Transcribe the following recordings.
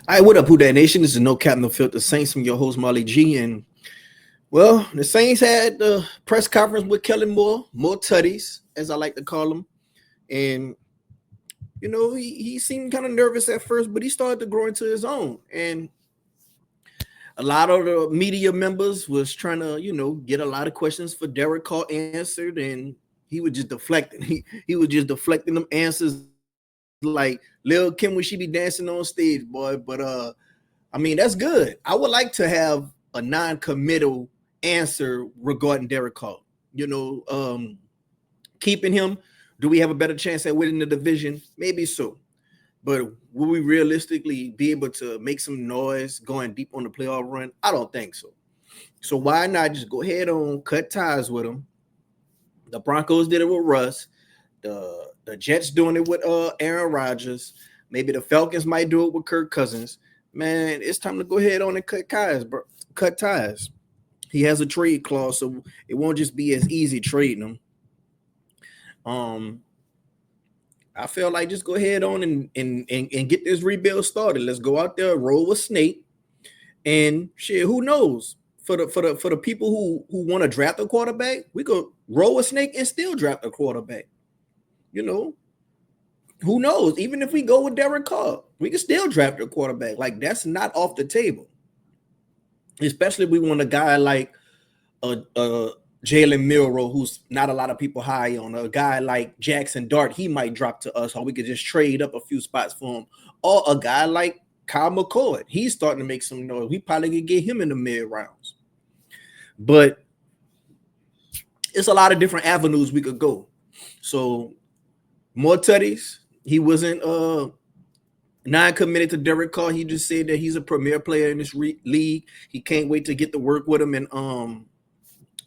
All right, what up, Who Dat Nation? This is No Cap No Filter Saints from your host Marley G. And well, the Saints had the press conference with Kellen Moore Tuddies, as I like to call him. And he seemed kind of nervous at first, but he started to grow into his own. And a lot of the media members was trying to, get a lot of questions for Derek Carr answered, and he was just deflecting. He was just deflecting them answers like Lil Kim when she be dancing on stage, boy. But I mean, that's good. I would like to have a non-committal answer regarding Derek Carr. Keeping him. Do we have a better chance at winning the division? Maybe so. But will we realistically be able to make some noise going deep on the playoff run? I don't think so. So why not just go ahead on cut ties with him? The Broncos did it with Russ. The Jets doing it with Aaron Rodgers. Maybe the Falcons might do it with Kirk Cousins. Man, it's time to go ahead on and cut ties, bro. Cut ties. He has a trade clause, so it won't just be as easy trading him. I feel like just go ahead on and get this rebuild started. Let's go out there, roll with Snake, and shit. Who knows? For the people who want to draft a quarterback, we could roll with Snake and still draft a quarterback. Who knows? Even if we go with Derek Carr, we can still draft a quarterback. Like, that's not off the table. Especially if we want a guy like Jalen Milroe, who's not a lot of people high on. A guy like Jackson Dart, he might drop to us, or we could just trade up a few spots for him. Or a guy like Kyle McCord, he's starting to make some noise. We probably could get him in the mid rounds. But it's a lot of different avenues we could go. So Moore Tuddies, he wasn't non-committed to Derek Carr. He just said that he's a premier player in this league. He can't wait to get to work with him and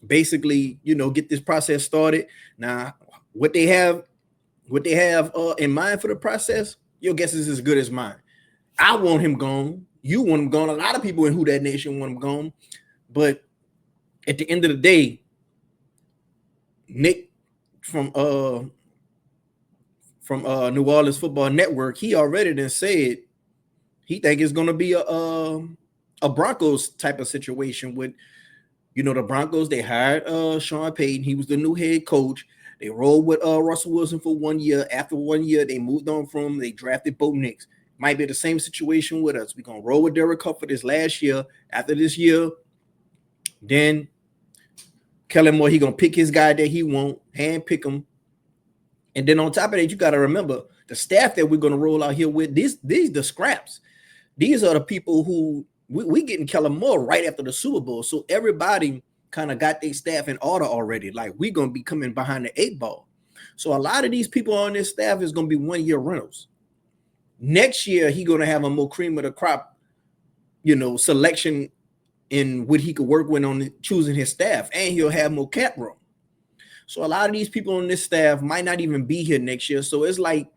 basically, get this process started. Now, what they have in mind for the process, your guess is as good as mine. I want him gone. You want him gone. A lot of people in Who Dat Nation want him gone. But at the end of the day, Nick from New Orleans Football Network, he already done said he think it's going to be a Broncos type of situation with, the Broncos. They hired Sean Payton. He was the new head coach. They rolled with Russell Wilson for 1 year. After 1 year, they moved on from him. They drafted Bo Nix. Might be the same situation with us. We're going to roll with Derek Carr for this last year. After this year, then Kellen Moore, he going to pick his guy that he want, hand pick him. And then on top of that, you got to remember the staff that we're going to roll out here with. These the scraps. These are the people who we getting Kellen Moore right after the Super Bowl. So everybody kind of got their staff in order already. Like, we're going to be coming behind the 8 ball. So a lot of these people on this staff is going to be 1 year rentals. Next year, he's going to have a more cream of the crop, selection in what he could work with on choosing his staff. And he'll have more cap room. So a lot of these people on this staff might not even be here next year. So it's like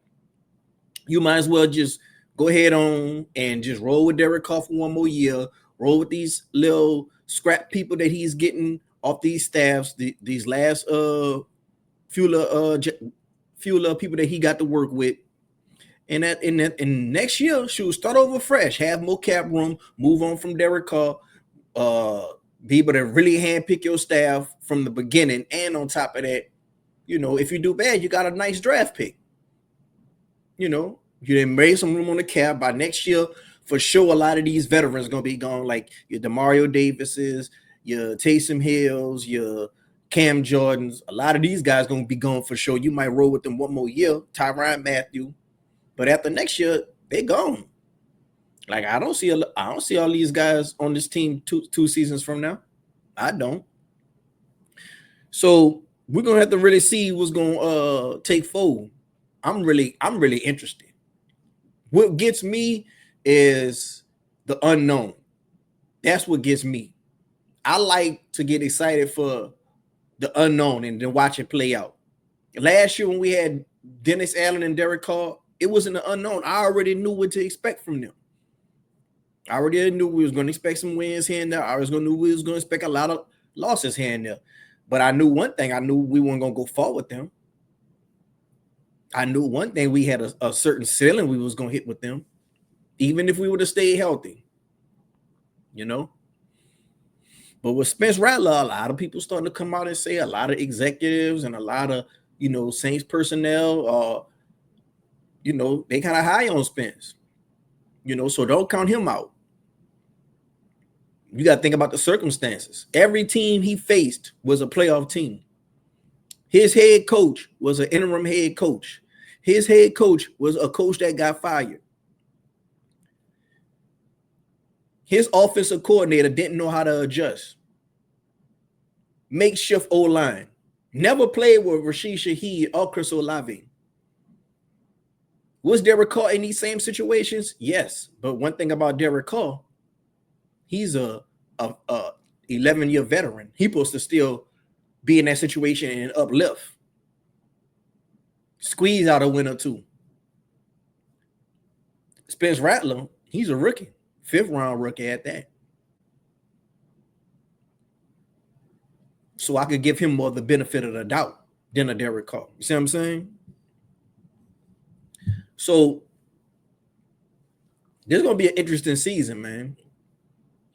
you might as well just go ahead on and just roll with Derek Carr for 1 more year. Roll with these little scrap people that he's getting off these staffs. These last few people that he got to work with. And in next year, should start over fresh. Have more cap room. Move on from Derek Carr. Be able to really handpick your staff from the beginning. And on top of that, if you do bad, you got a nice draft pick. You done made some room on the cap. By next year, for sure, a lot of these veterans going to be gone, like your DeMario Davises, your Taysom Hills, your Cam Jordans. A lot of these guys going to be gone for sure. You might roll with them 1 more year, Tyrann Mathieu. But after next year, they gone. Like, I don't see all these guys on this team two seasons from now. I don't. So we're gonna have to really see what's gonna take fold. I'm really interested. What gets me is the unknown. That's what gets me. I like to get excited for the unknown and then watch it play out. Last year when we had Dennis Allen and Derek Carr, it was in the unknown. I already knew what to expect from them. I already knew we was going to expect some wins here and there. I was going to knew we was going to expect a lot of losses here and there. But I knew one thing. I knew we weren't going to go far with them. I knew one thing. We had a certain ceiling we was going to hit with them. even if we would have stayed healthy, you know. But with Spence Rattler, a lot of people starting to come out and say, a lot of executives and a lot of, Saints personnel, they kind of high on Spence, so don't count him out. You got to think about the circumstances. Every team he faced was a playoff team. His head coach was an interim head coach. His head coach was a coach that got fired. His offensive coordinator didn't know how to adjust. Makeshift O-line. Never played with Rashid Shaheed or Chris Olave. Was Derek Carr in these same situations? Yes. But one thing about Derek Carr, he's a 11-year veteran. He's supposed to still be in that situation and uplift. Squeeze out a win or two. Spence Rattler, he's a rookie. 5th round rookie at that. So I could give him more the benefit of the doubt than a Derek Carr. You see what I'm saying? So this is going to be an interesting season, man.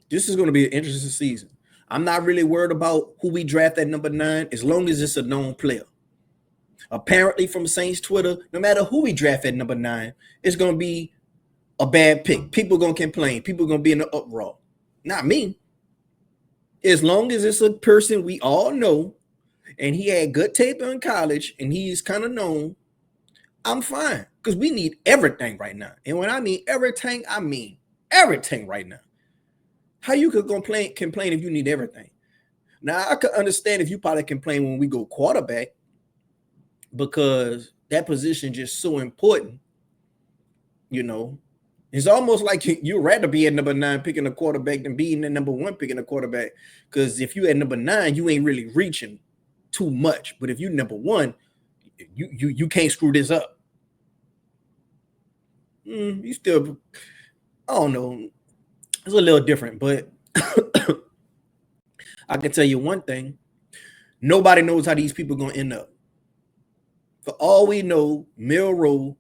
This is going to be an interesting season. I'm not really worried about who we draft at number 9 as long as it's a known player. Apparently from Saints Twitter, no matter who we draft at number 9, it's going to be a bad pick. People are going to complain. People are going to be in the uproar. Not me. As long as it's a person we all know and he had good tape in college and he's kind of known, I'm fine because we need everything right now. And when I mean everything right now. How you could complain if you need everything? Now, I could understand if you probably complain when we go quarterback because that position is just so important. It's almost like you'd rather be at number 9 picking a quarterback than being at number 1 picking a quarterback. Because if you at number 9, you ain't really reaching too much. But if you number 1, you can't screw this up. You still, I don't know. It's a little different, but I can tell you one thing. Nobody knows how these people are going to end up. For all we know, Milroe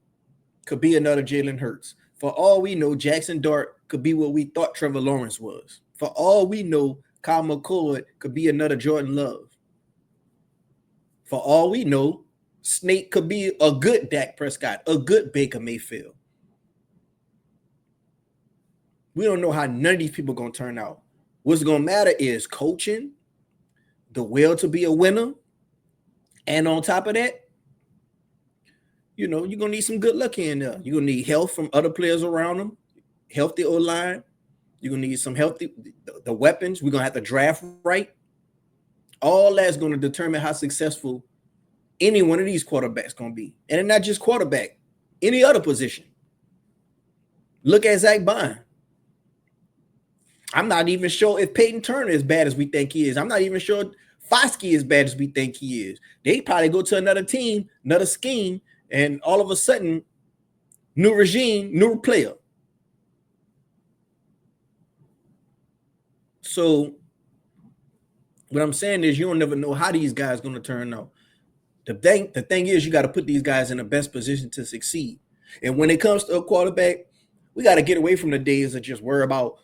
could be another Jalen Hurts. For all we know, Jackson Dart could be what we thought Trevor Lawrence was. For all we know, Kyle McCord could be another Jordan Love. For all we know, Snake could be a good Dak Prescott, a good Baker Mayfield. We don't know how none of these people are going to turn out. What's going to matter is coaching, the will to be a winner, and on top of that, you're going to need some good luck in there. You're going to need help from other players around them, healthy O-line. You're going to need some healthy, the weapons. We're going to have to draft right. All that's going to determine how successful any one of these quarterbacks going to be. And not just quarterback, any other position. Look at Zach Bond. I'm not even sure if Peyton Turner is bad as we think he is. I'm not even sure Foskey is bad as we think he is. They probably go to another team, another scheme, and all of a sudden, new regime, new player. So what I'm saying is you don't never know how these guys are going to turn out. The thing is you got to put these guys in the best position to succeed. And when it comes to a quarterback, we got to get away from the days of just worry about,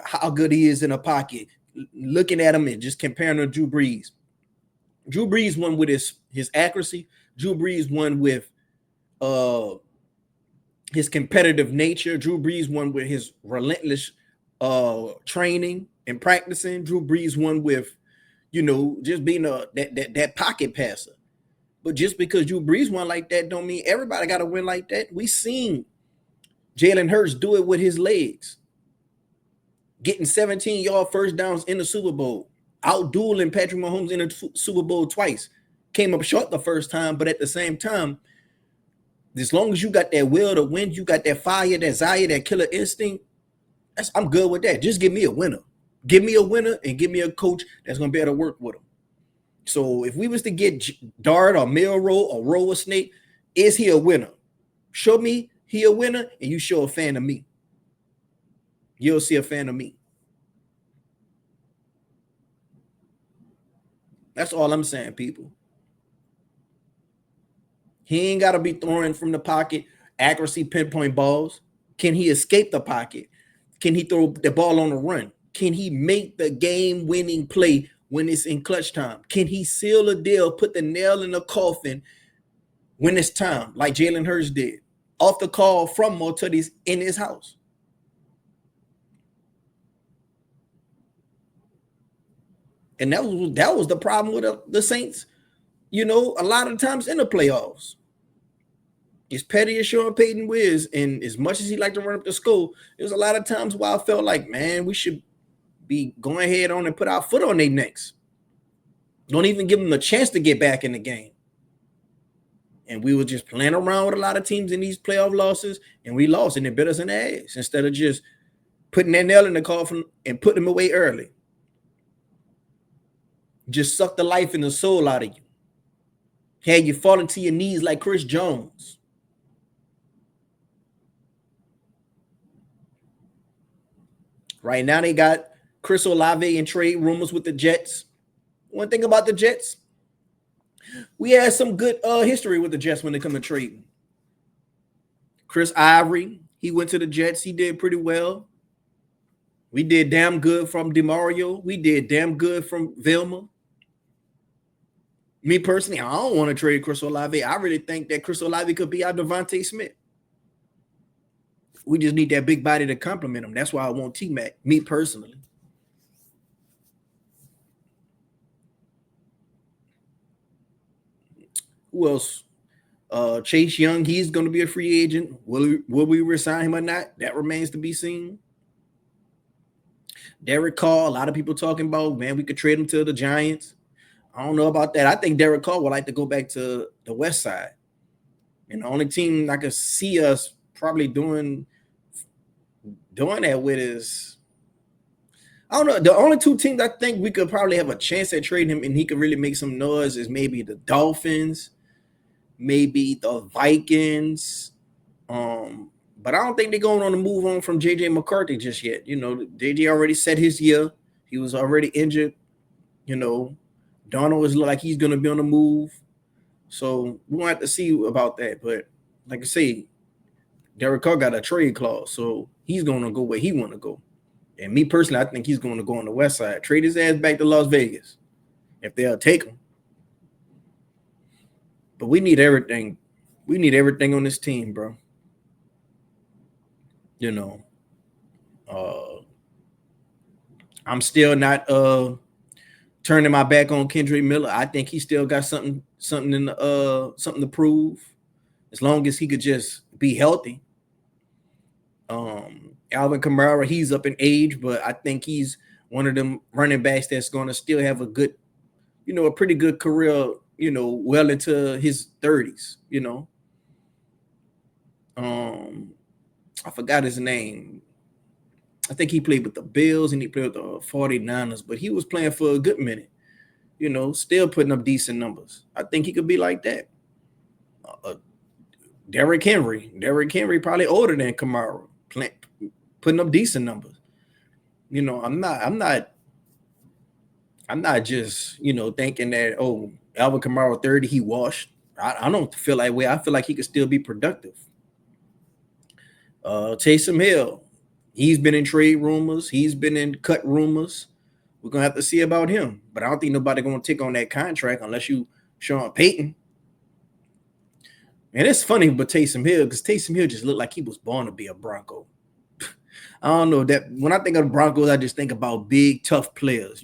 how good he is in a pocket, looking at him and just comparing him to Drew Brees. Drew Brees won with his accuracy. Drew Brees won with his competitive nature. Drew Brees won with his relentless training and practicing. Drew Brees won with, just being that pocket passer. But just because Drew Brees won like that don't mean everybody got to win like that. We seen Jalen Hurts do it with his legs. Getting 17-yard first downs in the Super Bowl, out-dueling Patrick Mahomes in the Super Bowl twice. Came up short the first time, but at the same time, as long as you got that will to win, you got that fire, that desire, that killer instinct, I'm good with that. Just give me a winner. Give me a winner and give me a coach that's going to be able to work with him. So if we was to get Dart or Milroe or Roe or Snake, is he a winner? Show me he a winner and you show a fan of me. You'll see a fan of me. That's all I'm saying, people. He ain't got to be throwing from the pocket, accuracy, pinpoint balls. Can he escape the pocket? Can he throw the ball on the run? Can he make the game-winning play when it's in clutch time? Can he seal a deal, put the nail in the coffin when it's time, like Jalen Hurts did, off the call from Moore Tuddies in his house? And that was the problem with the Saints, a lot of times in the playoffs. As petty as Sean Payton was, and as much as he liked to run up the score, there was a lot of times where I felt like, man, we should be going ahead on and put our foot on their necks. Don't even give them a chance to get back in the game. And we were just playing around with a lot of teams in these playoff losses, and we lost, and it bit us in the ass instead of just putting that nail in the coffin and putting them away early. Just suck the life and the soul out of you. Had you falling to your knees like Chris Jones. Right now, they got Chris Olave in trade rumors with the Jets. One thing about the Jets, we had some good history with the Jets when they come to trading. Chris Ivory, he went to the Jets. He did pretty well. We did damn good from DeMario. We did damn good from Vilma. Me personally, I don't want to trade Chris Olave. I really think that Chris Olave could be our Devontae Smith. We just need that big body to complement him. That's why I want T-Mac, me personally. Who else? Chase Young, he's going to be a free agent. Will we resign him or not? That remains to be seen. Derek Carr, a lot of people talking about, man, we could trade him to the Giants. I don't know about that. I think Derek Carr would like to go back to the West Side. And the only team I could see us probably doing that with is, I don't know. The only two teams I think we could probably have a chance at trading him and he could really make some noise is maybe the Dolphins, maybe the Vikings. But I don't think they're going on to move on from JJ McCarthy just yet. JJ already set his year. He was already injured. Donald is like he's going to be on the move. So we'll have to see about that. But like I say, Derek Carr got a trade clause, so he's going to go where he want to go. And me personally, I think he's going to go on the West Side. Trade his ass back to Las Vegas if they'll take him. But we need everything. We need everything on this team, bro. I'm still not turning my back on Kendrick Miller. I think he still got something to prove, as long as he could just be healthy. Alvin Kamara, he's up in age, but I think he's one of them running backs that's going to still have a good, a pretty good career, well into his 30s, I forgot his name. I think he played with the Bills and he played with the 49ers, but he was playing for a good minute, still putting up decent numbers. I think he could be like that. Derrick Henry probably older than Kamara, putting up decent numbers. I'm not just, thinking that, oh, Alvin Kamara 30, he washed. I don't feel that way. I feel like he could still be productive. Taysom Hill, he's been in trade rumors. He's been in cut rumors. We're going to have to see about him. But I don't think nobody going to take on that contract unless you Sean Payton. And it's funny with Taysom Hill because Taysom Hill just looked like he was born to be a Bronco. I don't know that when I think of the Broncos, I just think about big, tough players,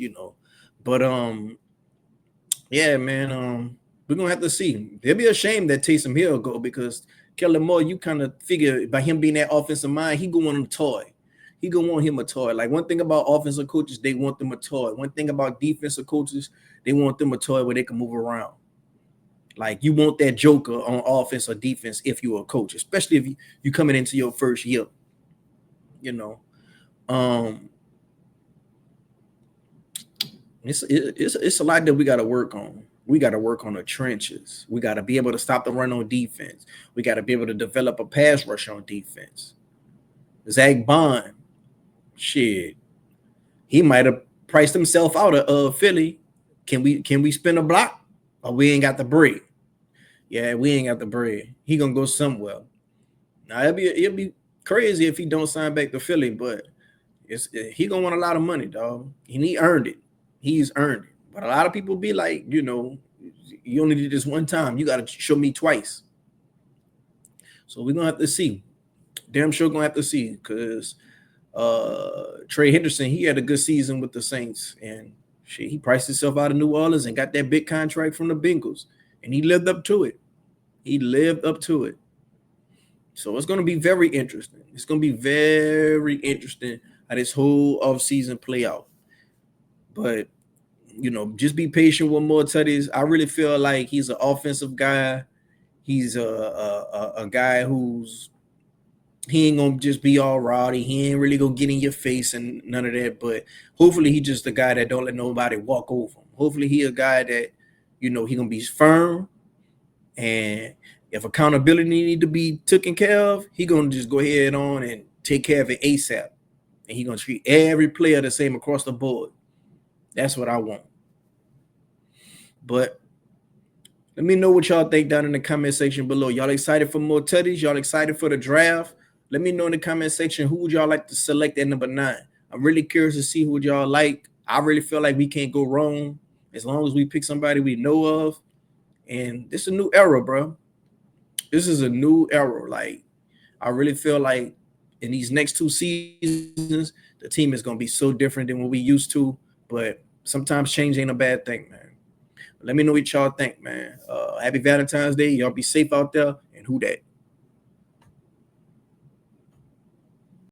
But yeah, man, we're gonna have to see. It'll be a shame that Taysom Hill go because Kellen Moore, you kind of figure by him being that offensive mind, he gonna want a toy. He gonna want him a toy. Like one thing about offensive coaches, they want them a toy. One thing about defensive coaches, they want them a toy where they can move around. Like you want that joker on offense or defense if you're a coach, especially if you coming into your first year. It's a lot that we got to work on. We got to work on the trenches. We got to be able to stop the run on defense. We got to be able to develop a pass rush on defense. Zach Bond, shit, he might have priced himself out of Philly. Can we spin a block? Or we ain't got the bread? Yeah, we ain't got the bread. He gonna go somewhere. Now it'll be crazy if he don't sign back to Philly, but he gonna want a lot of money, dog. And he earned it. He's earned it. But a lot of people be like, you only did this one time. You got to show me twice. So we're gonna have to see. Damn sure gonna have to see because Trey Henderson, he had a good season with the Saints, and shit, he priced himself out of New Orleans and got that big contract from the Bengals, and he lived up to it. He lived up to it. So it's going to be very interesting. It's going to be very interesting how this whole offseason play out. But, just be patient with Moore Tuddies. I really feel like he's an offensive guy. He's a guy he ain't going to just be all rowdy. He ain't really going to get in your face and none of that. But hopefully he's just a guy that don't let nobody walk over him. Hopefully he a guy that, he going to be firm. And if accountability need to be taken care of, he gonna just go ahead on and take care of it ASAP. And he gonna treat every player the same across the board. That's what I want. But let me know what y'all think down in the comment section below. Y'all excited for Moore Tuddies? Y'all excited for the draft? Let me know in the comment section who would y'all like to select at number 9. I'm really curious to see who y'all like. I really feel like we can't go wrong as long as we pick somebody we know of. And this is a new era, bro. This is a new era. Like, I really feel like in these next 2 seasons, the team is going to be so different than what we used to. But sometimes change ain't a bad thing, man. Let me know what y'all think, man. Happy Valentine's Day. Y'all be safe out there. And who dat?